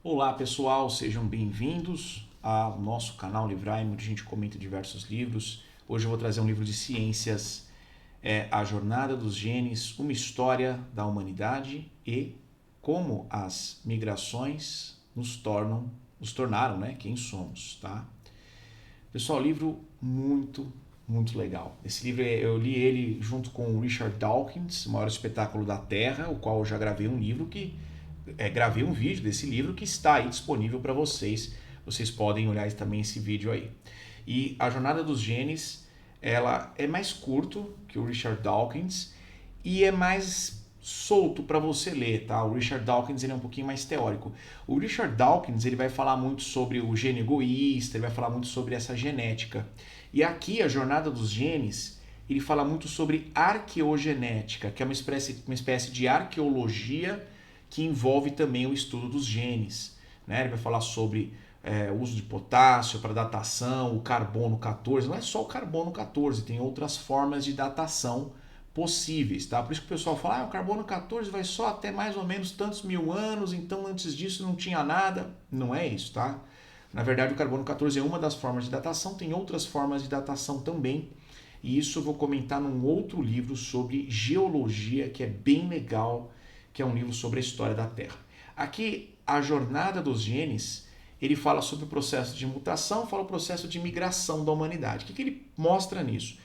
Olá pessoal, sejam bem-vindos ao nosso canal Livraimo, onde a gente comenta diversos livros. Hoje eu vou trazer um livro de ciências, A Jornada dos Genes, uma história da humanidade e como as migrações nos tornaram, né, quem somos, tá? Pessoal, livro muito legal. Esse livro eu li ele junto com o Richard Dawkins, O Maior Espetáculo da Terra, o qual eu já gravei um livro gravei um vídeo desse livro que está aí disponível para vocês. Vocês podem olhar também esse vídeo aí. E A Jornada dos Genes, ela é mais curto que o Richard Dawkins e é mais solto para você ler, tá? O Richard Dawkins ele é um pouquinho mais teórico. O Richard Dawkins ele vai falar muito sobre o gene egoísta, ele vai falar muito sobre essa genética. E aqui A Jornada dos Genes, ele fala muito sobre arqueogenética, que é uma espécie de arqueologia que envolve também o estudo dos genes, né? Ele vai falar sobre o uso de potássio para datação, o carbono 14. Não é só o carbono 14, tem outras formas de datação possíveis, tá? Por isso que o pessoal fala, o carbono 14 vai só até mais ou menos tantos mil anos, então antes disso não tinha nada. Não é isso, tá? Na verdade, o carbono 14 é uma das formas de datação, tem outras formas de datação também, e isso eu vou comentar num outro livro sobre geologia, que é bem legal, que é um livro sobre a história da Terra. Aqui, A Jornada dos Genes, ele fala sobre o processo de mutação, fala o processo de migração da humanidade. O que ele mostra nisso?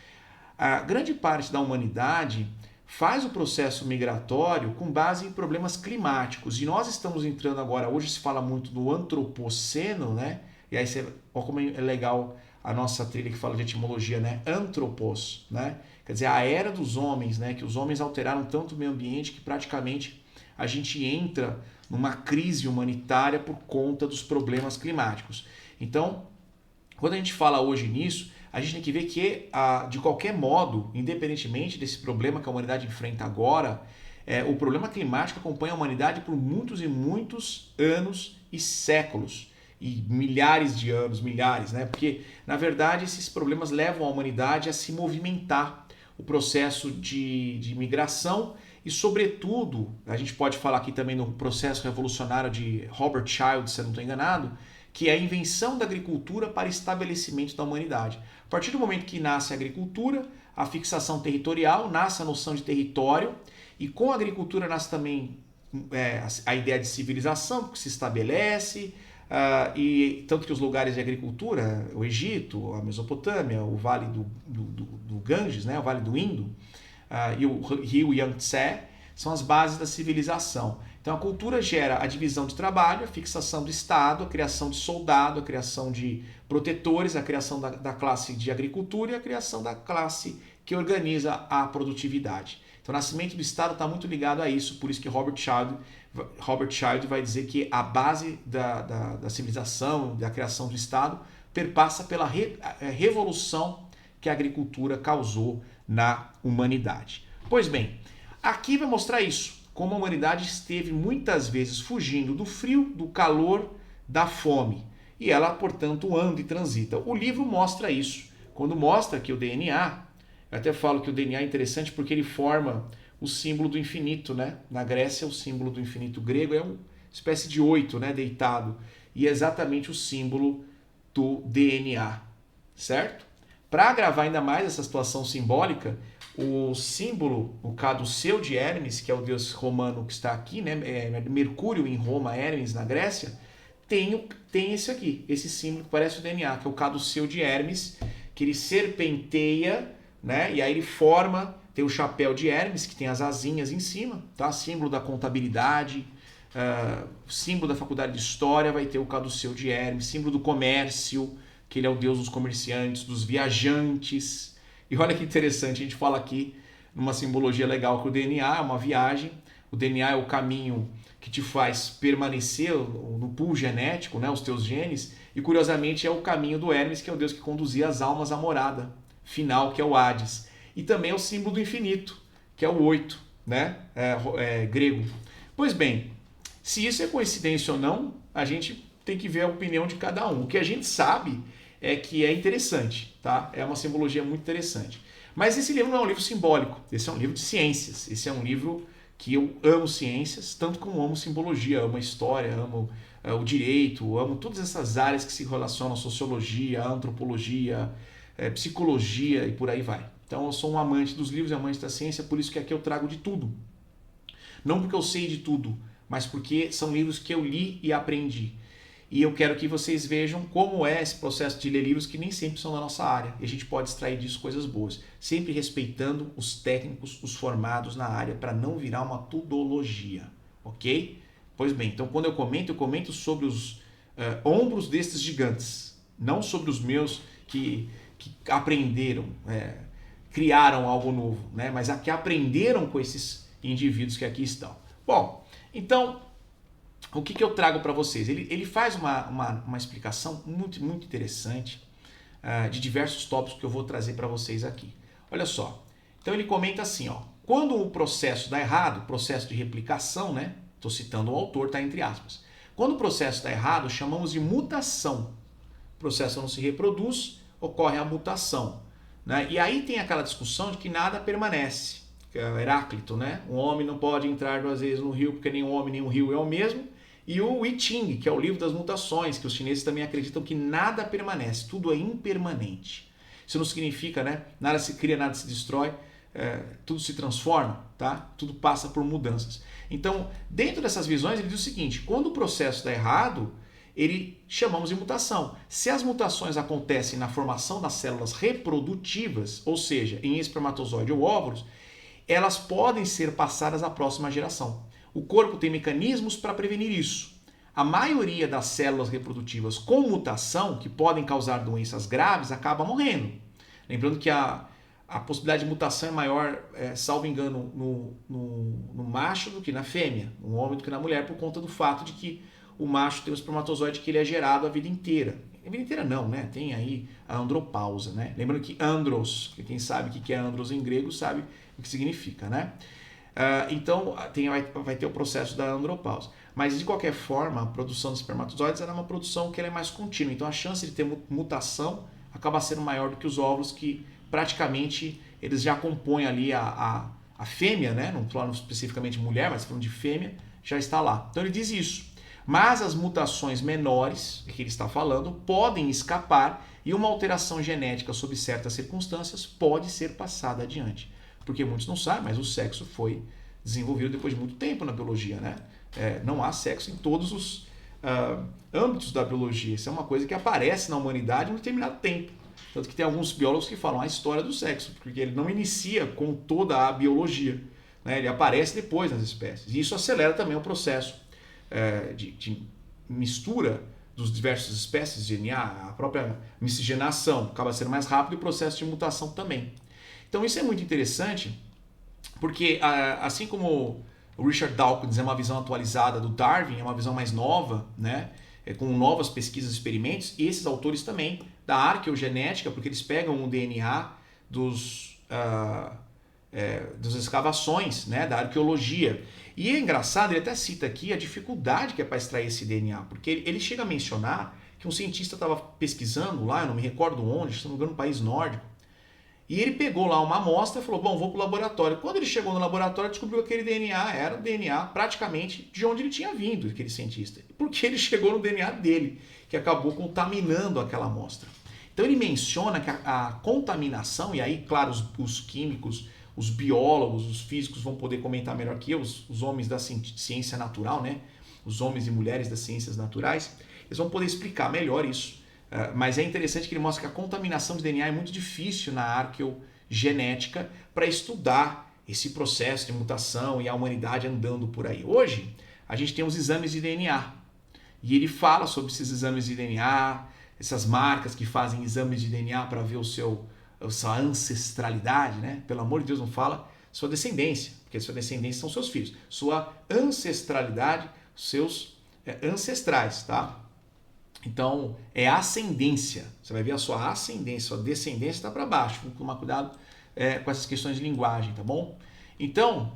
A grande parte da humanidade faz o processo migratório com base em problemas climáticos. E nós estamos entrando agora, hoje se fala muito do antropoceno, né? E aí você, olha como é legal a nossa trilha que fala de etimologia, né? Antropos, né? Quer dizer, a era dos homens, né? Que os homens alteraram tanto o meio ambiente que praticamente a gente entra numa crise humanitária por conta dos problemas climáticos. Então, quando a gente fala hoje nisso, a gente tem que ver que, de qualquer modo, independentemente desse problema que a humanidade enfrenta agora, o problema climático acompanha a humanidade por muitos e muitos anos e séculos. E milhares de anos, milhares, né? Porque, na verdade, esses problemas levam a humanidade a se movimentar. O processo de migração e, sobretudo, a gente pode falar aqui também no processo revolucionário de Robert Child, se eu não estou enganado, que é a invenção da agricultura para estabelecimento da humanidade. A partir do momento que nasce a agricultura, a fixação territorial, nasce a noção de território, e com a agricultura nasce também a ideia de civilização, que se estabelece, e tanto que os lugares de agricultura, o Egito, a Mesopotâmia, o Vale do Ganges, né, o Vale do Indo, e o rio Yangtze, são as bases da civilização. Então a cultura gera a divisão de trabalho, a fixação do Estado, a criação de soldado, a criação de protetores, a criação da classe de agricultura e a criação da classe que organiza a produtividade. Então o nascimento do Estado está muito ligado a isso, por isso que Robert Child vai dizer que a base da civilização, da criação do Estado, perpassa pela revolução que a agricultura causou na humanidade. Pois bem, aqui vai mostrar isso, como a humanidade esteve muitas vezes fugindo do frio, do calor, da fome. E ela, portanto, anda e transita. O livro mostra isso. Quando mostra que o DNA, eu até falo que o DNA é interessante porque ele forma o símbolo do infinito, né? Na Grécia, o símbolo do infinito grego é uma espécie de 8, né? Deitado. E é exatamente o símbolo do DNA, certo? Para agravar ainda mais essa situação simbólica, o símbolo, o caduceu de Hermes, que é o deus romano que está aqui, né? Mercúrio em Roma, Hermes na Grécia, tem esse aqui, esse símbolo que parece o DNA, que é o caduceu de Hermes, que ele serpenteia, né? E aí ele forma, tem o chapéu de Hermes, que tem as asinhas em cima, tá? Símbolo da contabilidade, símbolo da faculdade de história, vai ter o caduceu de Hermes, símbolo do comércio, que ele é o deus dos comerciantes, dos viajantes. E olha que interessante, a gente fala aqui numa simbologia legal que o DNA é uma viagem, o DNA é o caminho que te faz permanecer no pool genético, né, os teus genes, e curiosamente é o caminho do Hermes, que é o deus que conduzia as almas à morada final, que é o Hades. E também é o símbolo do infinito, que é o 8, né, grego. Pois bem, se isso é coincidência ou não, a gente tem que ver a opinião de cada um. O que a gente sabe é que é interessante, tá? É uma simbologia muito interessante. Mas esse livro não é um livro simbólico, esse é um livro de ciências, esse é um livro que eu amo ciências, tanto como amo simbologia, amo a história, amo o direito, amo todas essas áreas que se relacionam à sociologia, à antropologia, psicologia e por aí vai. Então eu sou um amante dos livros e amante da ciência, por isso que aqui eu trago de tudo. Não porque eu sei de tudo, mas porque são livros que eu li e aprendi. E eu quero que vocês vejam como é esse processo de ler livros que nem sempre são da nossa área. E a gente pode extrair disso coisas boas. Sempre respeitando os técnicos, os formados na área, para não virar uma tudologia. Ok? Pois bem, então quando eu comento sobre os ombros desses gigantes. Não sobre os meus que aprenderam, criaram algo novo, né? Mas que aprenderam com esses indivíduos que aqui estão. Bom, então... o que eu trago para vocês? Ele faz uma explicação muito, muito interessante de diversos tópicos que eu vou trazer para vocês aqui. Olha só. Então ele comenta assim, ó, quando o processo dá errado, processo de replicação, né? Estou citando o autor, está entre aspas. Quando o processo dá errado, chamamos de mutação. O processo não se reproduz, ocorre a mutação. Né? E aí tem aquela discussão de que nada permanece. Que é o Heráclito, né? Um homem não pode entrar 2 vezes no rio, porque nem um homem nem um rio é o mesmo. E o I Ching, que é o livro das mutações, que os chineses também acreditam que nada permanece, tudo é impermanente. Isso não significa, né? Nada se cria, nada se destrói, tudo se transforma, tá? Tudo passa por mudanças. Então, dentro dessas visões, ele diz o seguinte, quando o processo dá errado, chamamos de mutação. Se as mutações acontecem na formação das células reprodutivas, ou seja, em espermatozoide ou óvulos, elas podem ser passadas à próxima geração. O corpo tem mecanismos para prevenir isso. A maioria das células reprodutivas com mutação, que podem causar doenças graves, acaba morrendo. Lembrando que a possibilidade de mutação é maior, salvo engano, no macho do que na fêmea, no homem do que na mulher, por conta do fato de que o macho tem um espermatozoide que ele é gerado a vida inteira. A vida inteira não, né? Tem aí a andropausa, né? Lembrando que andros, quem sabe o que é andros em grego sabe o que significa, né? Então vai ter o processo da andropausa. Mas de qualquer forma, a produção de espermatozoides é uma produção que ela é mais contínua. Então a chance de ter mutação acaba sendo maior do que os óvulos, que praticamente eles já compõem ali a fêmea, né? Não falando especificamente mulher, mas falando de fêmea, já está lá. Então ele diz isso. Mas as mutações menores que ele está falando podem escapar e uma alteração genética sob certas circunstâncias pode ser passada adiante. Porque muitos não sabem, mas o sexo foi desenvolvido depois de muito tempo na biologia, né? Não há sexo em todos os âmbitos da biologia. Isso é uma coisa que aparece na humanidade em um determinado tempo. Tanto que tem alguns biólogos que falam a história do sexo, porque ele não inicia com toda a biologia, né? Ele aparece depois nas espécies. E isso acelera também o processo de mistura dos diversas espécies de DNA, a própria miscigenação acaba sendo mais rápido e o processo de mutação também. Então isso é muito interessante, porque assim como o Richard Dawkins é uma visão atualizada do Darwin, é uma visão mais nova, né, com novas pesquisas e experimentos, e esses autores também da arqueogenética, porque eles pegam o DNA das escavações, né, da arqueologia. E é engraçado, ele até cita aqui a dificuldade que é para extrair esse DNA, porque ele chega a mencionar que um cientista estava pesquisando lá, eu não me recordo onde, se não me engano, no país nórdico, e ele pegou lá uma amostra e falou, bom, vou para o laboratório. Quando ele chegou no laboratório, descobriu que aquele DNA era o DNA praticamente de onde ele tinha vindo, aquele cientista. Porque ele chegou no DNA dele, que acabou contaminando aquela amostra. Então ele menciona que a contaminação, e aí, claro, os químicos, os biólogos, os físicos vão poder comentar melhor que eu, os homens da ciência natural, né? Os homens e mulheres das ciências naturais, eles vão poder explicar melhor isso. Mas é interessante que ele mostra que a contaminação de DNA é muito difícil na arqueogenética para estudar esse processo de mutação e a humanidade andando por aí. Hoje, a gente tem os exames de DNA. E ele fala sobre esses exames de DNA, essas marcas que fazem exames de DNA para ver a sua ancestralidade, né? Pelo amor de Deus, não fala sua descendência, porque sua descendência são seus filhos. Sua ancestralidade, seus ancestrais, tá? Então, é ascendência. Você vai ver a sua ascendência, sua descendência está para baixo. Vamos tomar cuidado com essas questões de linguagem, tá bom? Então,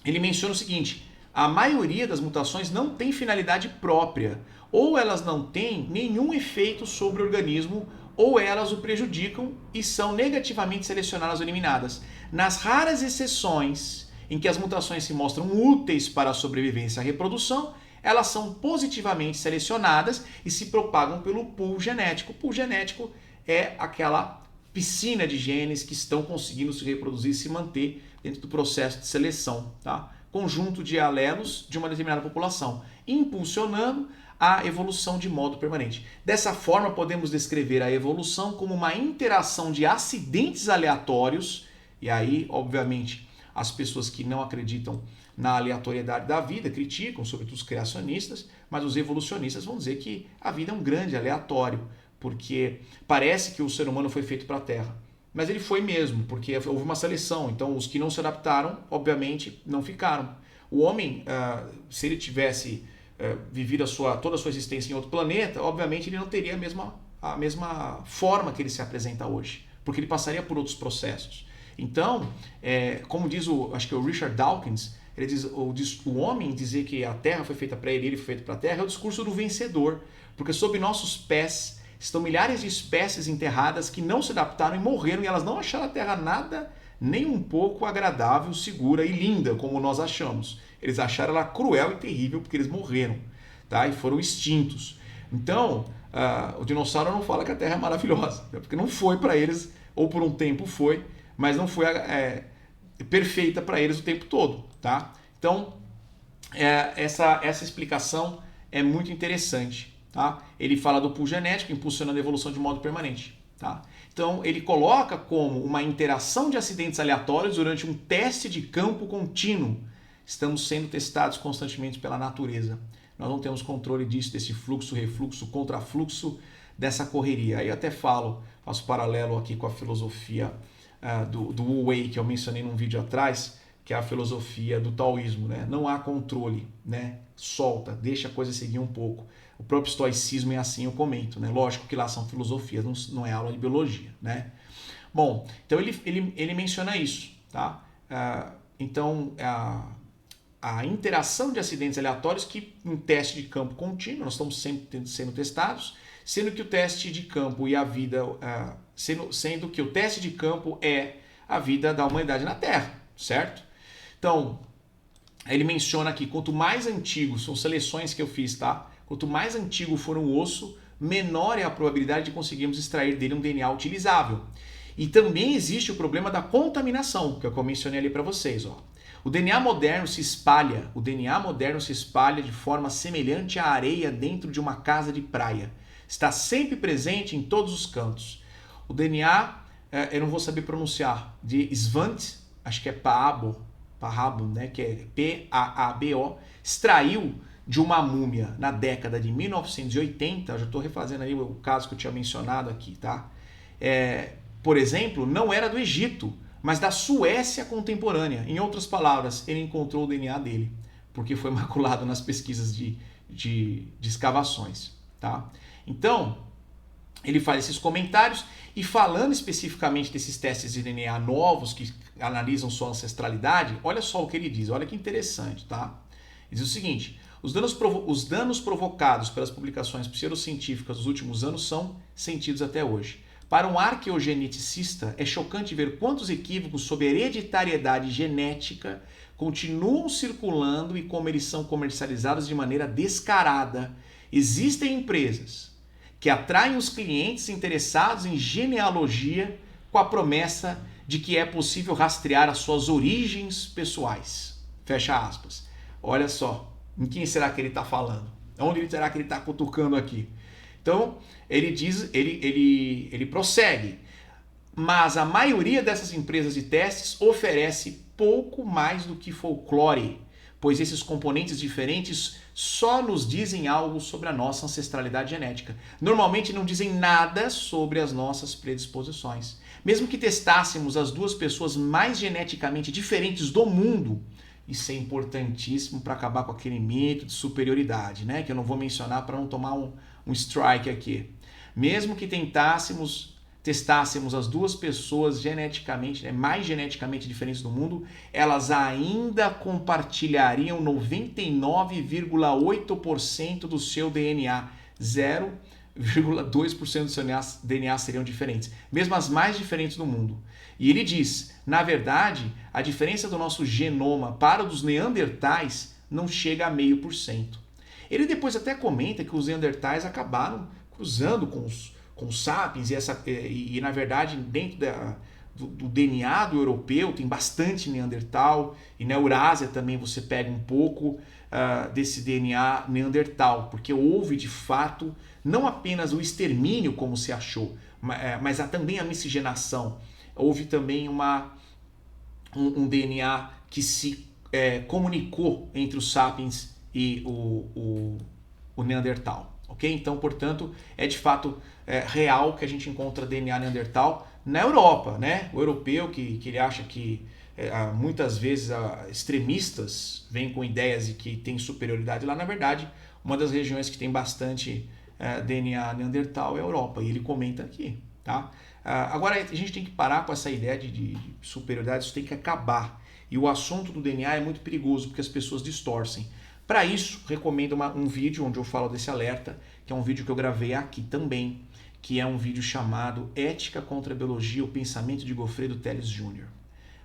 ele menciona o seguinte, a maioria das mutações não tem finalidade própria, ou elas não têm nenhum efeito sobre o organismo, ou elas o prejudicam e são negativamente selecionadas ou eliminadas. Nas raras exceções em que as mutações se mostram úteis para a sobrevivência e a reprodução, elas são positivamente selecionadas e se propagam pelo pool genético. O pool genético é aquela piscina de genes que estão conseguindo se reproduzir e se manter dentro do processo de seleção, tá? Conjunto de alelos de uma determinada população, impulsionando a evolução de modo permanente. Dessa forma, podemos descrever a evolução como uma interação de acidentes aleatórios, e aí, obviamente, as pessoas que não acreditam na aleatoriedade da vida criticam, sobretudo os criacionistas, mas os evolucionistas vão dizer que a vida é um grande aleatório, porque parece que o ser humano foi feito para a Terra. Mas ele foi mesmo, porque houve uma seleção. Então, os que não se adaptaram, obviamente, não ficaram. O homem, se ele tivesse vivido toda a sua existência em outro planeta, obviamente ele não teria a mesma forma que ele se apresenta hoje, porque ele passaria por outros processos. Então, como diz acho que o Richard Dawkins, ele diz, o homem dizer que a Terra foi feita para ele, ele foi feito para a Terra, é o discurso do vencedor, porque sob nossos pés estão milhares de espécies enterradas que não se adaptaram e morreram, e elas não acharam a Terra nada, nem um pouco agradável, segura e linda, como nós achamos. Eles acharam ela cruel e terrível, porque eles morreram, tá? E foram extintos. Então, o dinossauro não fala que a Terra é maravilhosa, porque não foi para eles, ou por um tempo foi, mas não foi perfeita para eles o tempo todo, tá? Então, essa explicação é muito interessante. Tá? Ele fala do pool genético impulsionando a evolução de modo permanente. Tá? Então ele coloca como uma interação de acidentes aleatórios durante um teste de campo contínuo. Estamos sendo testados constantemente pela natureza. Nós não temos controle disso, desse fluxo, refluxo, contrafluxo, dessa correria. Aí eu até faço paralelo aqui com a filosofia do Wu Wei, que eu mencionei num vídeo atrás, que é a filosofia do taoísmo. Né? Não há controle, né? Solta, deixa a coisa seguir um pouco. O próprio estoicismo é assim, eu comento, né? Lógico que lá são filosofias, não é aula de biologia, né? Bom, então ele menciona isso, tá? Então, a interação de acidentes aleatórios que um teste de campo contínuo, nós estamos sempre sendo testados, sendo que o teste de campo e a vida, sendo que o teste de campo é a vida da humanidade na Terra, certo? Então, ele menciona aqui, quanto mais antigo, são seleções que eu fiz, tá? Quanto mais antigo for um osso, menor é a probabilidade de conseguirmos extrair dele um DNA utilizável. E também existe o problema da contaminação, que eu mencionei ali para vocês. Ó. O DNA moderno se espalha de forma semelhante à areia dentro de uma casa de praia. Está sempre presente em todos os cantos. O DNA, eu não vou saber pronunciar, de Svante, acho que é Paabo, né, que é P-A-A-B-O, extraiu de uma múmia na década de 1980, eu já estou refazendo aí o caso que eu tinha mencionado aqui, tá? Por exemplo, não era do Egito, mas da Suécia contemporânea. Em outras palavras, ele encontrou o DNA dele, porque foi maculado nas pesquisas de escavações, tá? Então, ele faz esses comentários e falando especificamente desses testes de DNA novos que analisam sua ancestralidade, olha só o que ele diz, olha que interessante, tá? Ele diz o seguinte: os danos provocados pelas publicações pseudocientíficas dos últimos anos são sentidos até hoje. Para um arqueogeneticista, é chocante ver quantos equívocos sobre hereditariedade genética continuam circulando e como eles são comercializados de maneira descarada. Existem empresas que atraem os clientes interessados em genealogia com a promessa de que é possível rastrear as suas origens pessoais. Fecha aspas. Olha só. Em quem será que ele está falando? Onde será que ele está cutucando aqui? Então, ele diz, ele prossegue. Mas a maioria dessas empresas de testes oferece pouco mais do que folclore, pois esses componentes diferentes só nos dizem algo sobre a nossa ancestralidade genética. Normalmente não dizem nada sobre as nossas predisposições. Mesmo que testássemos as duas pessoas mais geneticamente diferentes do mundo, isso é importantíssimo para acabar com aquele mito de superioridade, né? Que eu não vou mencionar para não tomar um strike aqui. Mesmo que testássemos as duas pessoas mais geneticamente diferentes do mundo, elas ainda compartilhariam 99,8% do seu DNA, 0,1 0,2% do seu DNA seriam diferentes, mesmo as mais diferentes do mundo. E ele diz, na verdade, a diferença do nosso genoma para o dos neandertais não chega a 0,5%. Ele depois até comenta que os neandertais acabaram cruzando com os sapiens e na verdade, dentro do DNA do europeu tem bastante neandertal, e na Eurásia também você pega um pouco desse DNA neandertal, porque houve de fato não apenas o extermínio como se achou, mas também a miscigenação. Houve também um DNA que se comunicou entre os sapiens e o Neandertal. Okay? Então, portanto, é de fato real que a gente encontra DNA Neandertal na Europa, né? O europeu que ele acha que muitas vezes extremistas vêm com ideias de que tem superioridade lá. Na verdade, uma das regiões que tem bastante DNA Neandertal é a Europa, e ele comenta aqui. Tá? Agora, a gente tem que parar com essa ideia de superioridade, isso tem que acabar. E o assunto do DNA é muito perigoso, porque as pessoas distorcem. Para isso, recomendo um vídeo onde eu falo desse alerta, que é um vídeo que eu gravei aqui também, que é um vídeo chamado Ética contra a Biologia, o Pensamento de Goffredo Telles Jr.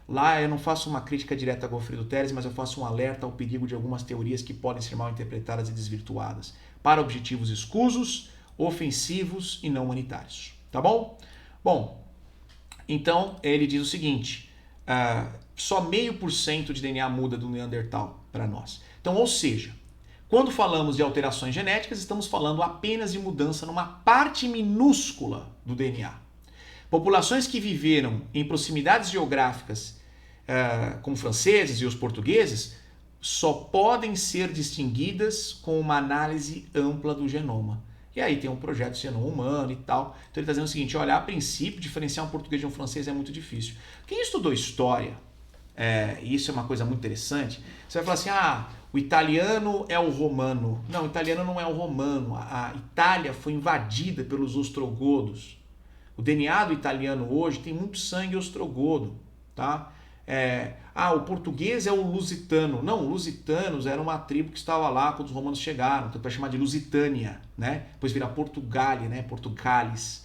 Lá eu não faço uma crítica direta a Goffredo Telles, mas eu faço um alerta ao perigo de algumas teorias que podem ser mal interpretadas e desvirtuadas, para objetivos escusos, ofensivos e não humanitários. Tá bom? Bom, então ele diz o seguinte, só 0,5% de DNA muda do Neandertal para nós. Então, ou seja, quando falamos de alterações genéticas, estamos falando apenas de mudança numa parte minúscula do DNA. Populações que viveram em proximidades geográficas, como franceses e os portugueses, só podem ser distinguidas com uma análise ampla do genoma. E aí tem um projeto Genoma Humano e tal. Então ele está dizendo o seguinte, olha, a princípio, diferenciar um português de um francês é muito difícil. Quem estudou história, e isso é uma coisa muito interessante, você vai falar assim, o italiano é o romano. Não, o italiano não é o romano. A Itália foi invadida pelos ostrogodos. O DNA do italiano hoje tem muito sangue ostrogodo. Tá? O português é o lusitano. Não, lusitanos era uma tribo que estava lá quando os romanos chegaram. Então, para chamar de Lusitânia, né? Depois vira Portugália, né? Portugalis.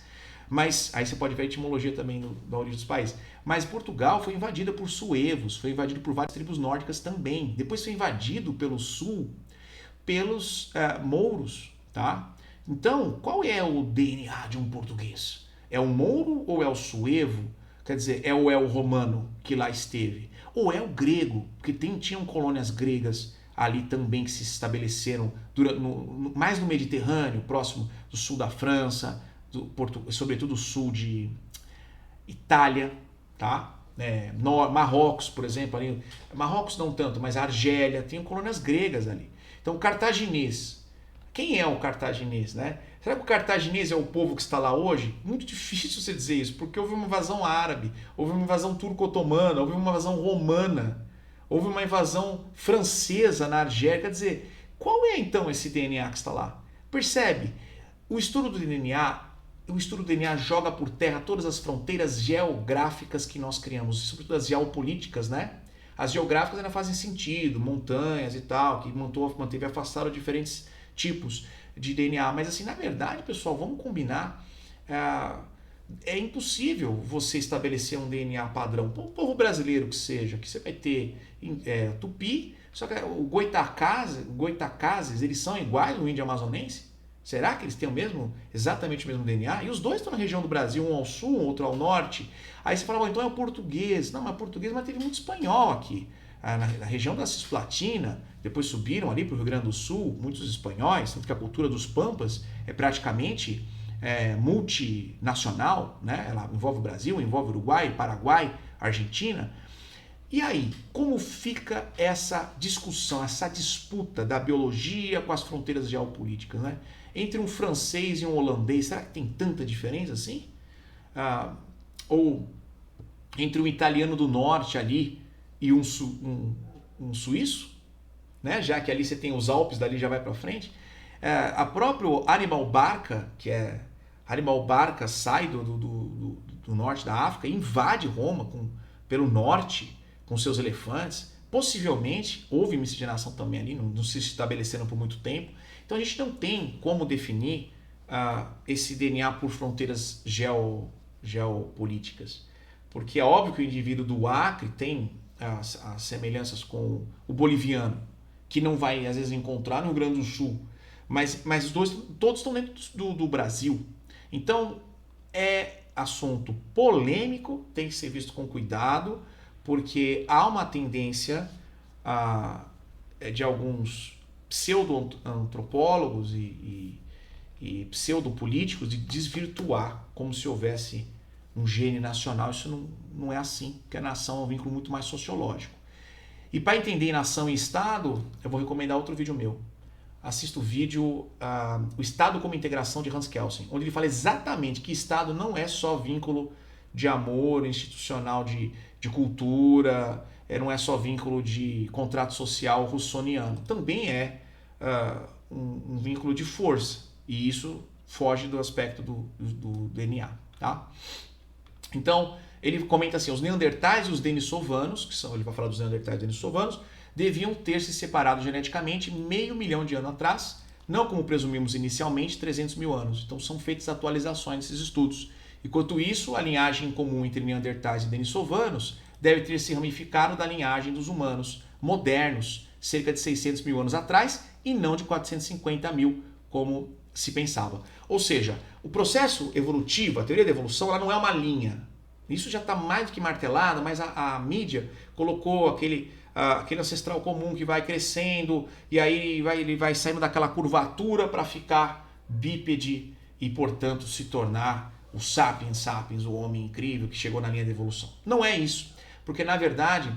Mas aí você pode ver a etimologia também da origem dos países. Mas Portugal foi invadida por suevos, foi invadido por várias tribos nórdicas também. Depois foi invadido pelo sul pelos mouros, tá? Então, qual é o DNA de um português? É o mouro ou é o suevo? Quer dizer, é o romano que lá esteve? Ou é o grego? Porque tinham colônias gregas ali também que se estabeleceram mais no Mediterrâneo, próximo do sul da França, sobretudo o sul de Itália, tá? Marrocos, por exemplo, ali, Marrocos não tanto, mas a Argélia, tem colônias gregas ali. Então, o cartaginês, quem é o cartaginês, né? Será que o cartaginês é o povo que está lá hoje? Muito difícil você dizer isso, porque houve uma invasão árabe, houve uma invasão turco-otomana, houve uma invasão romana, houve uma invasão francesa na Argélia. Quer dizer, qual é então esse DNA que está lá? Percebe? O estudo do DNA joga por terra todas as fronteiras geográficas que nós criamos, sobretudo as geopolíticas, né? As geográficas ainda fazem sentido, montanhas e tal, que manteve afastado diferentes tipos de DNA. Mas assim, na verdade, pessoal, vamos combinar, é impossível você estabelecer um DNA padrão. O povo brasileiro que seja, que você vai ter tupi, só que o goitacazes, eles são iguais no índio amazonense? Será que eles têm exatamente o mesmo DNA? E os dois estão na região do Brasil, um ao sul, outro ao norte. Aí você fala, então é o português. Não, mas português, mas teve muito espanhol aqui. Na região da Cisplatina, depois subiram ali para o Rio Grande do Sul, muitos espanhóis, tanto que a cultura dos pampas é praticamente multinacional, né? Ela envolve o Brasil, envolve o Uruguai, Paraguai, Argentina. E aí, como fica essa discussão, essa disputa da biologia com as fronteiras geopolíticas, né? Entre um francês e um holandês, será que tem tanta diferença assim? Ou entre um italiano do norte ali e um suíço, né? Já que ali você tem os Alpes, dali já vai para frente. A próprio Hannibal Barca, Hannibal Barca sai do norte da África e invade Roma pelo norte com seus elefantes. Possivelmente houve miscigenação também ali, não se estabeleceram por muito tempo. Então a gente não tem como definir esse DNA por fronteiras geopolíticas? Porque é óbvio que o indivíduo do Acre tem as semelhanças com o boliviano, que não vai às vezes encontrar no Rio Grande do Sul, mas os dois todos estão dentro do Brasil. Então é assunto polêmico, tem que ser visto com cuidado, porque há uma tendência de alguns pseudo-antropólogos e pseudopolíticos de desvirtuar como se houvesse um gene nacional. Isso não é assim, porque a nação é um vínculo muito mais sociológico. E para entender nação e Estado, eu vou recomendar outro vídeo meu. Assista o vídeo O Estado como Integração, de Hans Kelsen, onde ele fala exatamente que Estado não é só vínculo de amor institucional, de cultura, não é só vínculo de contrato social russoniano. Também é um vínculo de força. E isso foge do aspecto do DNA. Tá? Então, ele comenta assim, os neandertais e os denisovanos, ele vai falar dos neandertais e denisovanos, deviam ter se separado geneticamente 500 mil de anos atrás, não como presumimos inicialmente, 300 mil anos. Então são feitas atualizações nesses estudos. Enquanto isso, a linhagem comum entre neandertais e denisovanos deve ter se ramificado da linhagem dos humanos modernos, cerca de 600 mil anos atrás, e não de 450 mil, como se pensava. Ou seja, o processo evolutivo, a teoria da evolução, ela não é uma linha. Isso já está mais do que martelado, mas a mídia colocou aquele ancestral comum que vai crescendo e aí ele vai saindo daquela curvatura para ficar bípede e, portanto, se tornar o sapiens sapiens, o homem incrível que chegou na linha da evolução. Não é isso, porque na verdade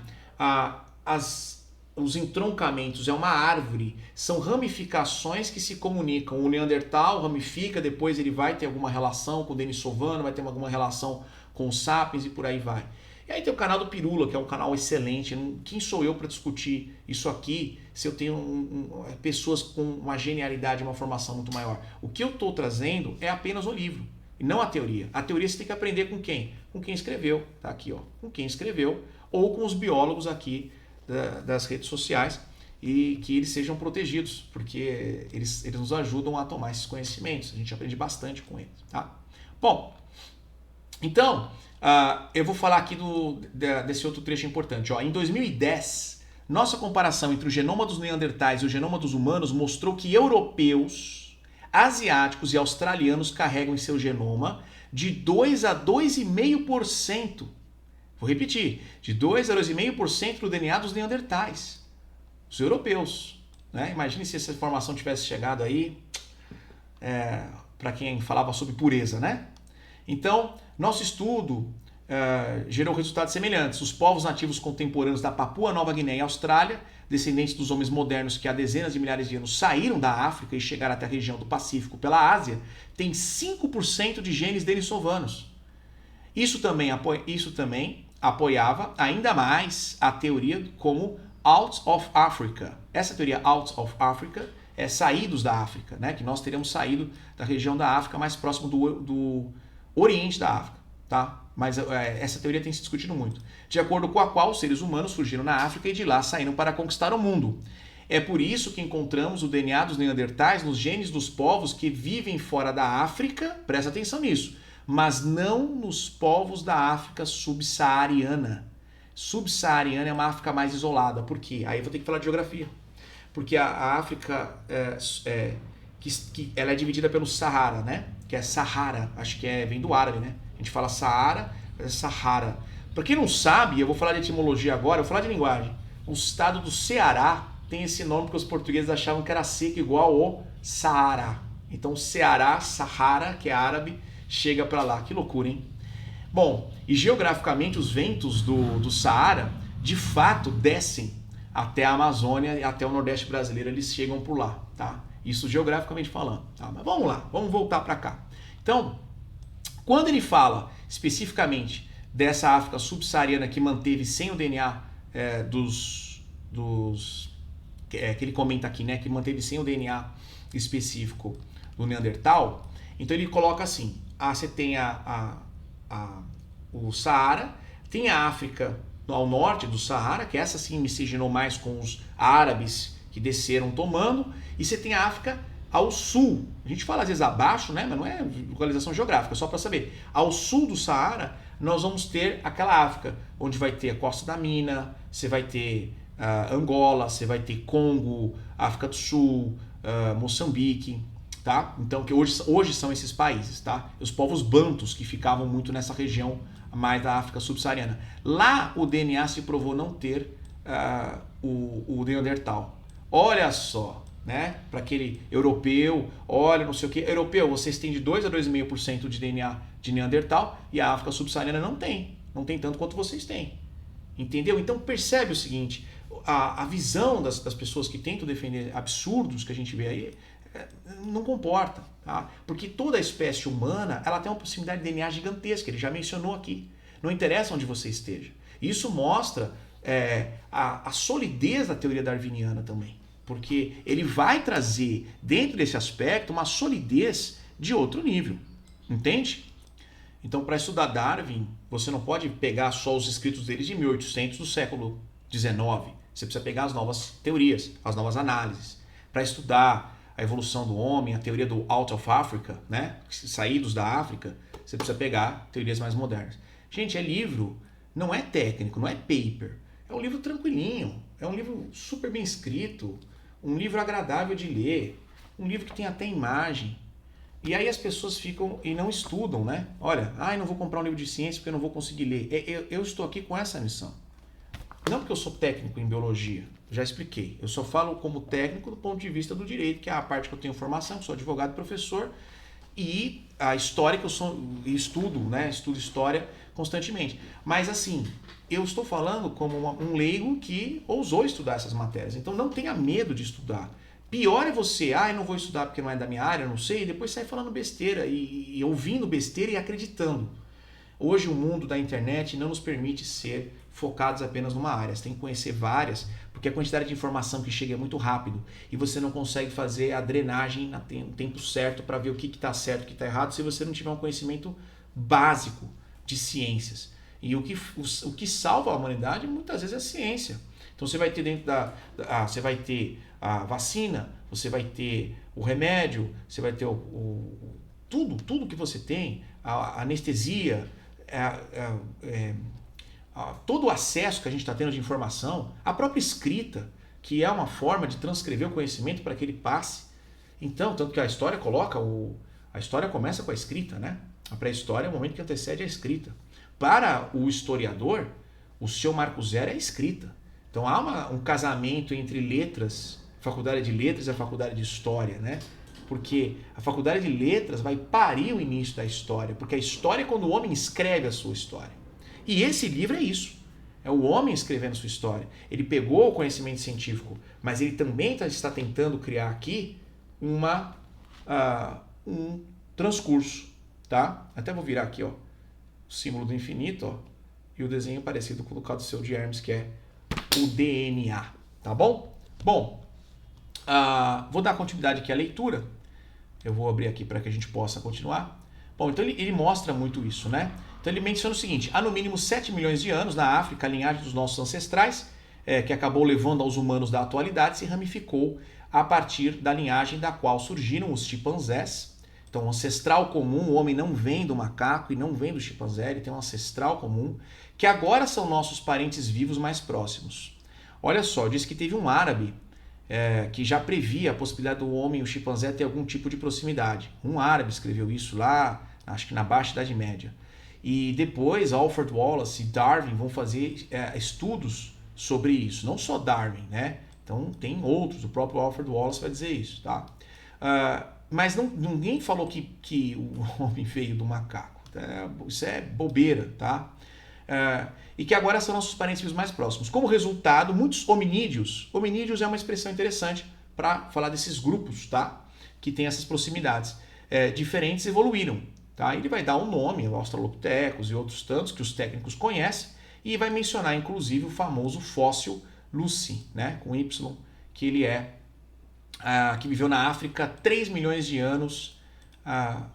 os entroncamentos é uma árvore, são ramificações que se comunicam. O Neandertal ramifica, depois ele vai ter alguma relação com o Denisovano, vai ter alguma relação com os Sapiens e por aí vai. E aí tem o canal do Pirula, que é um canal excelente. Quem sou eu para discutir isso aqui se eu tenho pessoas com uma genialidade, uma formação muito maior? O que eu estou trazendo é apenas o livro, e não a teoria. A teoria você tem que aprender com quem? Com quem escreveu. Tá aqui, ó. Com quem escreveu, ou com os biólogos aqui das redes sociais, e que eles sejam protegidos, porque eles nos ajudam a tomar esses conhecimentos. A gente aprende bastante com eles. Tá? Bom, então, eu vou falar aqui desse outro trecho importante. Ó, em 2010, nossa comparação entre o genoma dos neandertais e o genoma dos humanos mostrou que europeus, asiáticos e australianos carregam em seu genoma de 2 a 2,5%. Vou repetir, de 2 a 2,5% do DNA dos neandertais, os europeus. Né? Imagine se essa informação tivesse chegado aí para quem falava sobre pureza, né? Então, nosso estudo gerou resultados semelhantes. Os povos nativos contemporâneos da Papua Nova Guiné e Austrália, descendentes dos homens modernos que há dezenas de milhares de anos saíram da África e chegaram até a região do Pacífico pela Ásia, têm 5% de genes denisovanos. Isso também apoiava ainda mais a teoria como Out of Africa. Essa teoria Out of Africa é saídos da África, né? Que nós teríamos saído da região da África mais próximo do Oriente da África, tá? Mas essa teoria tem se discutido muito. De acordo com a qual os seres humanos surgiram na África e de lá saíram para conquistar o mundo. É por isso que encontramos o DNA dos neandertais nos genes dos povos que vivem fora da África, presta atenção nisso, mas não nos povos da África subsaariana. Subsaariana é uma África mais isolada. Por quê? Aí eu vou ter que falar de geografia. Porque a África ela é dividida pelo Sahara, né? Que é Sahara, acho que vem do árabe, né? A gente fala Saara, mas é Sahara. Para quem não sabe, eu vou falar de etimologia agora, eu vou falar de linguagem. O estado do Ceará tem esse nome porque os portugueses achavam que era seco igual ao Saara. Então Ceará, Sahara, que é árabe, chega para lá. Que loucura, hein? Bom, e geograficamente os ventos do Saara, de fato, descem até a Amazônia e até o Nordeste brasileiro, eles chegam por lá, tá? Isso geograficamente falando, tá? Mas vamos lá, vamos voltar para cá. Então, quando ele fala especificamente dessa África subsaariana que manteve sem o DNA que ele comenta aqui, né? Que manteve sem o DNA específico do Neandertal, então ele coloca assim, você tem o Saara, tem a África ao norte do Saara, que essa sim miscigenou mais com os árabes que desceram tomando, e você tem a África ao sul, a gente fala às vezes abaixo, né? Mas não é localização geográfica, só para saber. Ao sul do Saara, nós vamos ter aquela África, onde vai ter a Costa da Mina, você vai ter Angola, você vai ter Congo, África do Sul, Moçambique, tá? Então, que hoje são esses países, tá? Os povos bantus que ficavam muito nessa região mais da África subsaariana. Lá o DNA se provou não ter o Neandertal. Olha só, né? Para aquele europeu, olha, não sei o que, europeu, vocês têm de 2 a 2,5% de DNA de Neandertal e a África subsaariana não tem tanto quanto vocês têm. Entendeu? Então percebe o seguinte, a visão das pessoas que tentam defender absurdos que a gente vê aí não comporta, tá? Porque toda a espécie humana ela tem uma proximidade de DNA gigantesca, ele já mencionou aqui. Não interessa onde você esteja. Isso mostra a solidez da teoria darwiniana também, porque ele vai trazer dentro desse aspecto uma solidez de outro nível, entende? Então, para estudar Darwin, você não pode pegar só os escritos dele de 1800 do século XIX. Você precisa pegar as novas teorias, as novas análises. Para estudar a evolução do homem, a teoria do Out of Africa, né? Saídos da África, você precisa pegar teorias mais modernas. Gente, é livro, não é técnico, não é paper. É um livro tranquilinho, é um livro super bem escrito, um livro agradável de ler, um livro que tem até imagem. E aí as pessoas ficam e não estudam, né? Olha, não vou comprar um livro de ciência porque eu não vou conseguir ler. Eu estou aqui com essa missão. Não porque eu sou técnico em biologia, já expliquei. Eu só falo como técnico do ponto de vista do direito, que é a parte que eu tenho formação, que sou advogado e professor, e a história que eu estudo, né? Estudo história constantemente. Mas assim, eu estou falando como um leigo que ousou estudar essas matérias. Então não tenha medo de estudar. Pior é você, eu não vou estudar porque não é da minha área, eu não sei, e depois sai falando besteira e ouvindo besteira e acreditando. Hoje o mundo da internet não nos permite ser focados apenas numa área. Você tem que conhecer várias, porque a quantidade de informação que chega é muito rápido e você não consegue fazer a drenagem no tempo certo para ver o que está certo e o que está errado se você não tiver um conhecimento básico de ciências. E o que salva a humanidade muitas vezes é a ciência. Então você vai ter dentro você vai ter a vacina, você vai ter o remédio, você vai ter tudo que você tem, a anestesia, todo o acesso que a gente está tendo de informação, a própria escrita, que é uma forma de transcrever o conhecimento para que ele passe. Então, tanto que a história a história começa com a escrita, né? A pré-história é o momento que antecede a escrita. Para o historiador, o seu marco zero é a escrita. Então há um casamento entre letras, a faculdade de letras e a faculdade de história, né? Porque a faculdade de letras vai parir o início da história, porque a história é quando o homem escreve a sua história. E esse livro é isso. É o homem escrevendo sua história. Ele pegou o conhecimento científico, mas ele também está tentando criar aqui um transcurso, tá? Até vou virar aqui, ó, o símbolo do infinito, ó, e o desenho parecido com o do Caduceu de Hermes, que é o DNA, tá bom? Bom, vou dar continuidade aqui à leitura. Eu vou abrir aqui para que a gente possa continuar. Bom, então ele mostra muito isso, né? Então ele menciona o seguinte: há no mínimo 7 milhões de anos na África, a linhagem dos nossos ancestrais, que acabou levando aos humanos da atualidade, se ramificou a partir da linhagem da qual surgiram os chimpanzés. Então, o ancestral comum, o homem não vem do macaco e não vem do chimpanzé, ele tem um ancestral comum, que agora são nossos parentes vivos mais próximos. Olha só, diz que teve um árabe que já previa a possibilidade do homem e o chimpanzé ter algum tipo de proximidade. Um árabe escreveu isso lá, acho que na Baixa Idade Média. E depois Alfred Wallace e Darwin vão fazer estudos sobre isso. Não só Darwin, né? Então tem outros, o próprio Alfred Wallace vai dizer isso, tá? Mas ninguém falou que o homem veio do macaco. Isso é bobeira, tá? E que agora são nossos parentes vivos mais próximos. Como resultado, muitos hominídeos é uma expressão interessante para falar desses grupos, tá? Que tem essas proximidades diferentes, evoluíram. Tá? Ele vai dar um nome, Australopithecus e outros tantos que os técnicos conhecem, e vai mencionar inclusive o famoso fóssil Lucy, né? Com Y, que ele que viveu na África 3 milhões de anos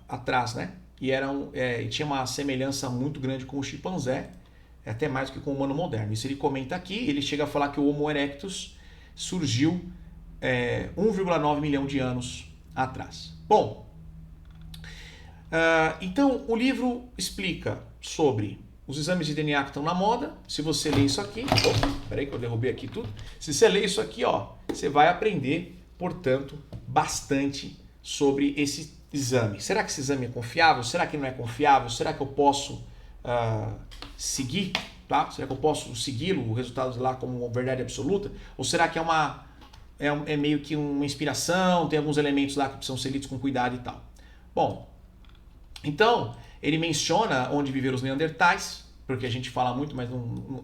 atrás, né? E tinha uma semelhança muito grande com o chimpanzé, até mais do que com o humano moderno. Isso ele comenta aqui, ele chega a falar que o Homo erectus surgiu 1,9 milhão de anos atrás. Bom, então o livro explica sobre os exames de DNA que estão na moda. Se você ler isso aqui, peraí que eu derrubei aqui tudo. Se você ler isso aqui, ó, você vai aprender, portanto, bastante sobre esse exame. Será que esse exame é confiável? Será que não é confiável? Será que eu posso seguir? Tá? Será que eu posso segui-lo, o resultado lá como uma verdade absoluta? Ou será que é meio que uma inspiração, tem alguns elementos lá que precisam ser lidos com cuidado e tal? Bom, então ele menciona onde viveram os neandertais, porque a gente fala muito, mas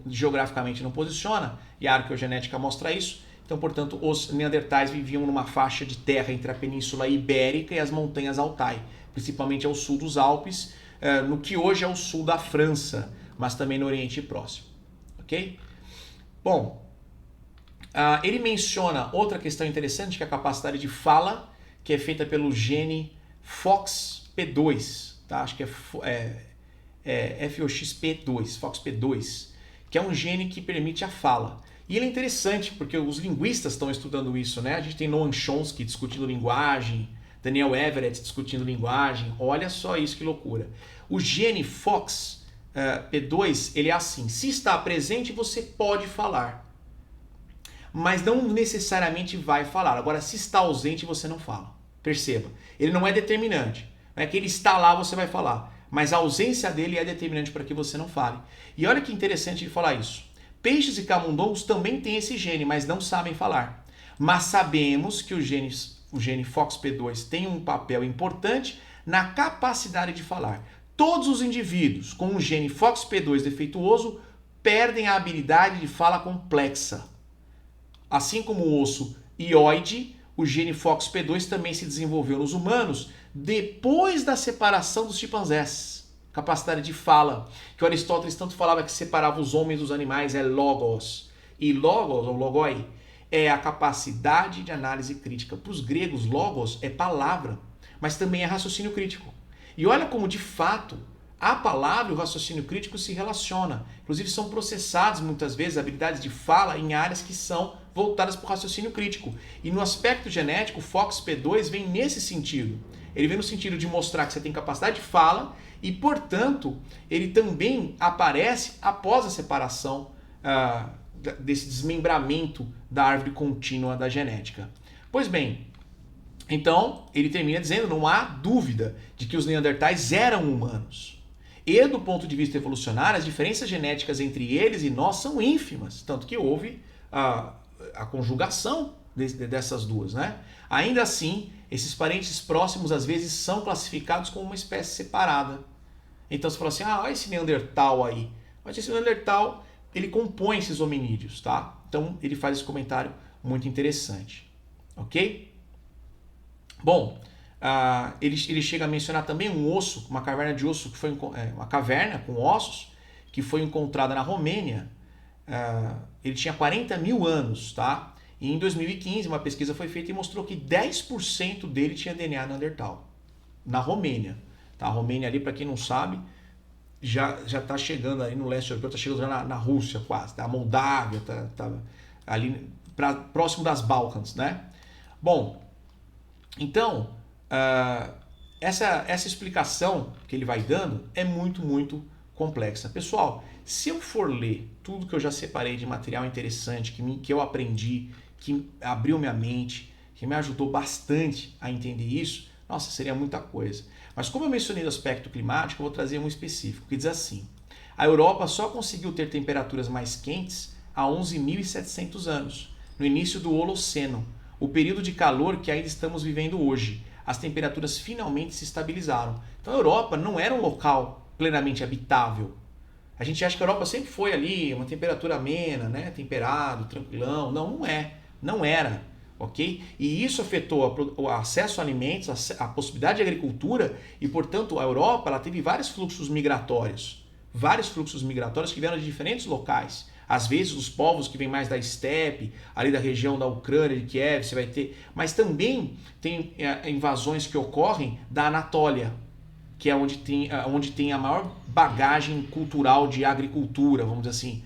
geograficamente não posiciona, e a arqueogenética mostra isso. Então, portanto, os neandertais viviam numa faixa de terra entre a Península Ibérica e as montanhas Altai, principalmente ao sul dos Alpes, no que hoje é o sul da França, mas também no Oriente Próximo. Ok? Bom, ele menciona outra questão interessante, que é a capacidade de fala, que é feita pelo gene FOXP2, tá? Acho que é FOXP2, FOXP2, que é um gene que permite a fala. E ele é interessante porque os linguistas estão estudando isso, né? A gente tem Noam Chomsky discutindo linguagem, Daniel Everett discutindo linguagem. Olha só isso, que loucura. O gene FOXP2, ele é assim: se está presente, você pode falar, mas não necessariamente vai falar. Agora, se está ausente, você não fala. Perceba, ele não é determinante. Não é que ele está lá, você vai falar, mas a ausência dele é determinante para que você não fale. E olha que interessante ele falar isso. Peixes e camundongos também têm esse gene, mas não sabem falar. Mas sabemos que o gene FOXP2 tem um papel importante na capacidade de falar. Todos os indivíduos com um gene FOXP2 defeituoso perdem a habilidade de fala complexa. Assim como o osso hioide, o gene FOXP2 também se desenvolveu nos humanos depois da separação dos chimpanzés. Capacidade de fala, que o Aristóteles tanto falava que separava os homens dos animais, é logos. E logos, ou logoi, é a capacidade de análise crítica. Para os gregos, logos é palavra, mas também é raciocínio crítico. E olha como, de fato, a palavra e o raciocínio crítico se relacionam. Inclusive, são processados, muitas vezes, habilidades de fala em áreas que são voltadas para o raciocínio crítico. E no aspecto genético, o FOXP2 vem nesse sentido. Ele vem no sentido de mostrar que você tem capacidade de fala e, portanto, ele também aparece após a separação desse desmembramento da árvore contínua da genética. Pois bem, então ele termina dizendo: não há dúvida de que os neandertais eram humanos. E do ponto de vista evolucionário, as diferenças genéticas entre eles e nós são ínfimas, tanto que houve a conjugação dessas duas, né? Ainda assim, esses parentes próximos às vezes são classificados como uma espécie separada. Então você fala assim: olha esse Neandertal aí. Mas esse Neandertal, ele compõe esses hominídeos, tá? Então ele faz esse comentário muito interessante, ok? Bom, ele chega a mencionar também um osso, uma caverna de osso, que foi uma caverna com ossos, que foi encontrada na Romênia. Ele tinha 40 mil anos, tá? E em 2015 uma pesquisa foi feita e mostrou que 10% dele tinha DNA Neandertal, na Romênia. Tá? A Romênia ali, para quem não sabe, já está chegando ali no leste europeu, está chegando já na Rússia quase, tá? A Moldávia, tá ali próximo das Balcãs, né? Bom, então, essa explicação que ele vai dando é muito, muito complexa. Pessoal, se eu for ler tudo que eu já separei de material interessante, que eu aprendi, que abriu minha mente, que me ajudou bastante a entender isso, nossa, seria muita coisa. Mas como eu mencionei o aspecto climático, eu vou trazer um específico, que diz assim: a Europa só conseguiu ter temperaturas mais quentes há 11.700 anos, no início do Holoceno, o período de calor que ainda estamos vivendo hoje. As temperaturas finalmente se estabilizaram. Então a Europa não era um local plenamente habitável. A gente acha que a Europa sempre foi ali, uma temperatura amena, né? Temperado, tranquilão. Não, não é. Não era. Ok? E isso afetou o acesso a alimentos, a possibilidade de agricultura e, portanto, a Europa ela teve vários fluxos migratórios. Vários fluxos migratórios que vieram de diferentes locais. Às vezes os povos que vêm mais da estepe, ali da região da Ucrânia, de Kiev, você vai ter. Mas também tem invasões que ocorrem da Anatólia, que é onde tem a maior bagagem cultural de agricultura, vamos dizer assim,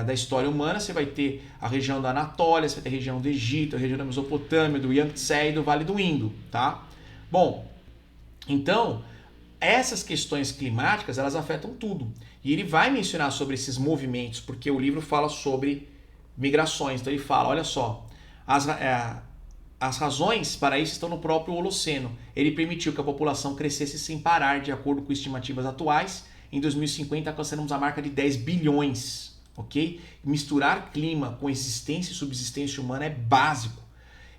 da história humana. Você vai ter a região da Anatólia, você vai ter a região do Egito, a região da Mesopotâmia, do Yangtze e do Vale do Indo, tá? Bom, então, essas questões climáticas, elas afetam tudo. E ele vai mencionar sobre esses movimentos, porque o livro fala sobre migrações. Então ele fala, olha só, as razões para isso estão no próprio Holoceno. Ele permitiu que a população crescesse sem parar, de acordo com estimativas atuais. Em 2050 alcançaremos a marca de 10 bilhões, ok? Misturar clima com existência e subsistência humana é básico.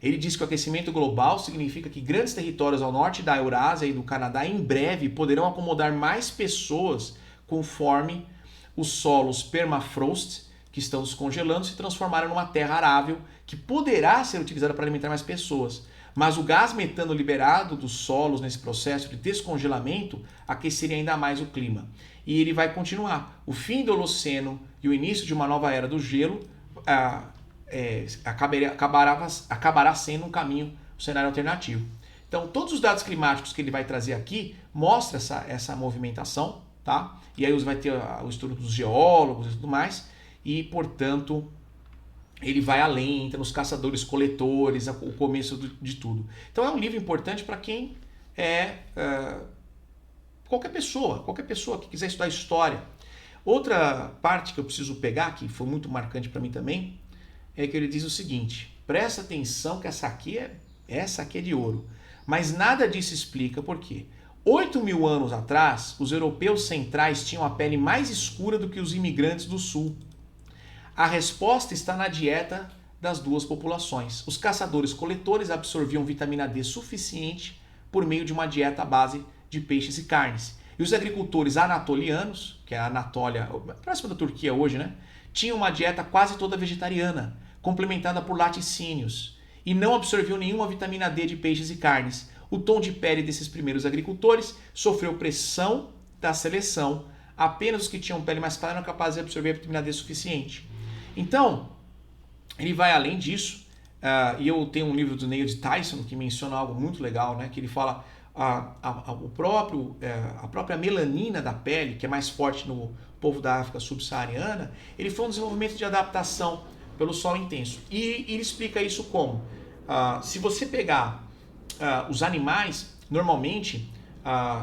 Ele diz que o aquecimento global significa que grandes territórios ao norte da Eurásia e do Canadá em breve poderão acomodar mais pessoas conforme os solos permafrost, que estão descongelando, se transformaram numa terra arável que poderá ser utilizada para alimentar mais pessoas. Mas o gás metano liberado dos solos nesse processo de descongelamento aqueceria ainda mais o clima. E ele vai continuar. O fim do Holoceno e o início de uma nova era do gelo acabará sendo um caminho, um cenário alternativo. Então, todos os dados climáticos que ele vai trazer aqui mostram essa movimentação, tá? E aí você vai ter o estudo dos geólogos e tudo mais, e, portanto, ele vai além, entra nos caçadores-coletores, o começo de tudo. Então, é um livro importante para quem qualquer pessoa que quiser estudar história. Outra parte que eu preciso pegar, que foi muito marcante para mim também, é que ele diz o seguinte: presta atenção que essa aqui é de ouro. Mas nada disso explica por quê. 8.000 anos atrás, os europeus centrais tinham a pele mais escura do que os imigrantes do sul. A resposta está na dieta das duas populações. Os caçadores-coletores absorviam vitamina D suficiente por meio de uma dieta à base de peixes e carnes. E os agricultores anatolianos, que é a Anatólia, próxima da Turquia hoje, né, tinham uma dieta quase toda vegetariana, complementada por laticínios, e não absorviam nenhuma vitamina D de peixes e carnes. O tom de pele desses primeiros agricultores sofreu pressão da seleção. Apenas os que tinham pele mais clara eram capazes de absorver a vitamina D suficiente. Então, ele vai além disso, e eu tenho um livro do Neil deGrasse Tyson que menciona algo muito legal, né, que ele fala a própria melanina da pele, que é mais forte no povo da África subsaariana, ele foi um desenvolvimento de adaptação pelo sol intenso. E ele explica isso como? Se você pegar os animais, normalmente,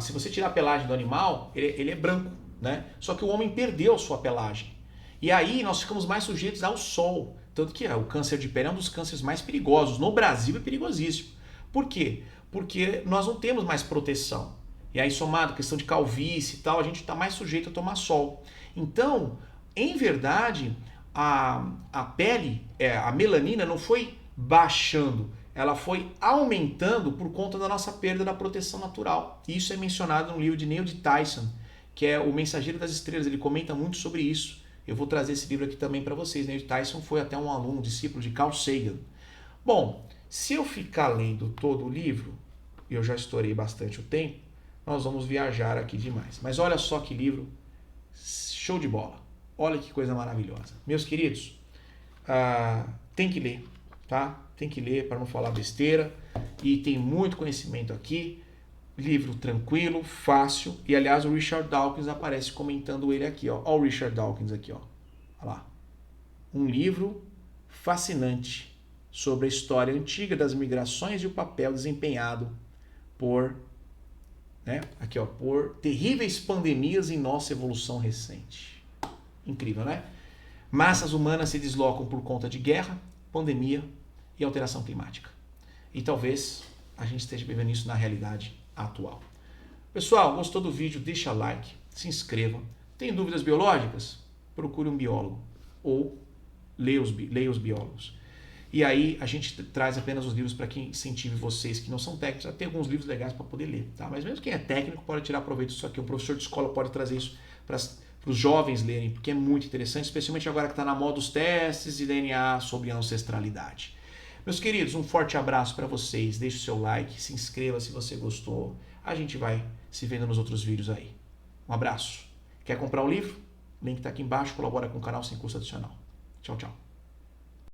se você tirar a pelagem do animal, ele é branco, né? Só que o homem perdeu sua pelagem. E aí nós ficamos mais sujeitos ao sol. Tanto que o câncer de pele é um dos cânceres mais perigosos. No Brasil é perigosíssimo. Por quê? Porque nós não temos mais proteção. E aí, somado a questão de calvície e tal, a gente está mais sujeito a tomar sol. Então, em verdade, a pele, a melanina não foi baixando, ela foi aumentando por conta da nossa perda da proteção natural. E isso é mencionado no livro de Neil deGrasse Tyson, que é O Mensageiro das Estrelas. Ele comenta muito sobre isso. Eu vou trazer esse livro aqui também para vocês. Neil deGrasse Tyson foi até um aluno, um discípulo de Carl Sagan. Bom, se eu ficar lendo todo o livro, e eu já estourei bastante o tempo, nós vamos viajar aqui demais. Mas olha só que livro show de bola. Olha que coisa maravilhosa. Meus queridos, tem que ler, tá? Tem que ler para não falar besteira. E tem muito conhecimento aqui. Livro tranquilo, fácil. E aliás, o Richard Dawkins aparece comentando ele aqui, ó. Olha o Richard Dawkins aqui, ó. Olha lá. Um livro fascinante sobre a história antiga das migrações e o papel desempenhado por terríveis pandemias em nossa evolução recente. Incrível, né? Massas humanas se deslocam por conta de guerra, pandemia e alteração climática. E talvez a gente esteja vivendo isso na realidade atual. Pessoal, gostou do vídeo? Deixa like, se inscreva. Tem dúvidas biológicas? Procure um biólogo ou leia os biólogos. E aí a gente traz apenas os livros para quem incentive vocês que não são técnicos a ter alguns livros legais para poder ler, tá? Mas mesmo quem é técnico pode tirar proveito disso aqui. Um professor de escola pode trazer isso para os jovens lerem, porque é muito interessante, especialmente agora que está na moda os testes de DNA sobre ancestralidade. Meus queridos, um forte abraço para vocês. Deixe o seu like, se inscreva se você gostou. A gente vai se vendo nos outros vídeos aí. Um abraço. Quer comprar o livro? O link está aqui embaixo. Colabora com o canal sem custo adicional. Tchau, tchau.